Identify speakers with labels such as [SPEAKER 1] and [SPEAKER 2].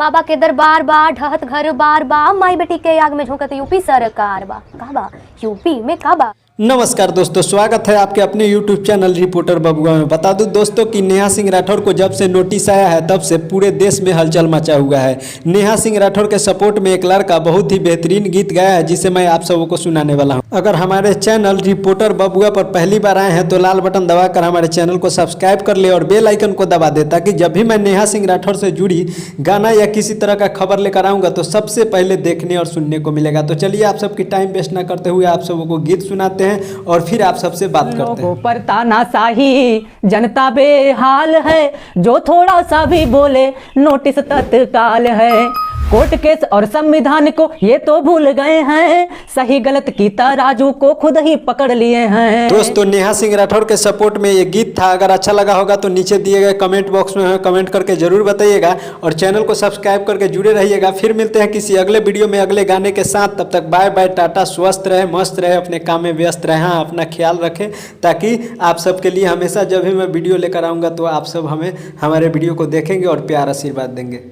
[SPEAKER 1] बाबा के दरबार बा, ढहत घर बार बा, माई बेटी के आग में झोंकत यूपी सरकार बा। का बा यूपी में का बा?
[SPEAKER 2] नमस्कार दोस्तों, स्वागत है आपके अपने YouTube चैनल रिपोर्टर बबुआ में। बता दूं दोस्तों कि नेहा सिंह राठौर को जब से नोटिस आया है तब से पूरे देश में हलचल मचा हुआ है। नेहा सिंह राठौर के सपोर्ट में एक लड़का बहुत ही बेहतरीन गीत गाया है जिसे मैं आप सबों को सुनाने वाला हूं। अगर हमारे चैनल रिपोर्टर बबुआ पर पहली बार आए हैं तो लाल बटन दबाकर हमारे चैनल को सब्सक्राइब कर ले और बेल आइकन को दबा दे, ताकि जब भी मैं नेहा सिंह राठौर से जुड़ी गाना या किसी तरह का खबर लेकर आऊँगा तो सबसे पहले देखने और सुनने को मिलेगा। तो चलिए आप सबकी टाइम वेस्ट न करते हुए आप सबों को गीत सुनाते हैं और फिर आप सबसे बात करते हैं।
[SPEAKER 3] लोगों पर तानाशाही, जनता बेहाल है, जो थोड़ा सा भी बोले नोटिस तत्काल है। कोर्ट केस और संविधान को ये तो भूल गए हैं, सही गलत की तराजू को खुद ही पकड़ लिए हैं।
[SPEAKER 2] दोस्तों नेहा सिंह राठौर के सपोर्ट में ये गीत था। अगर अच्छा लगा होगा तो नीचे दिए गए कमेंट बॉक्स में कमेंट करके जरूर बताइएगा और चैनल को सब्सक्राइब करके जुड़े रहिएगा। फिर मिलते हैं किसी अगले वीडियो में अगले गाने के साथ। तब तक बाय बाय, टाटा, स्वस्थ रहे, मस्त रहे, अपने काम में व्यस्त रहे। हाँ, अपना ख्याल रखें ताकि आप सबके लिए हमेशा जब भी मैं वीडियो लेकर आऊँगा तो आप सब हमें हमारे वीडियो को देखेंगे और प्यार आशीर्वाद देंगे।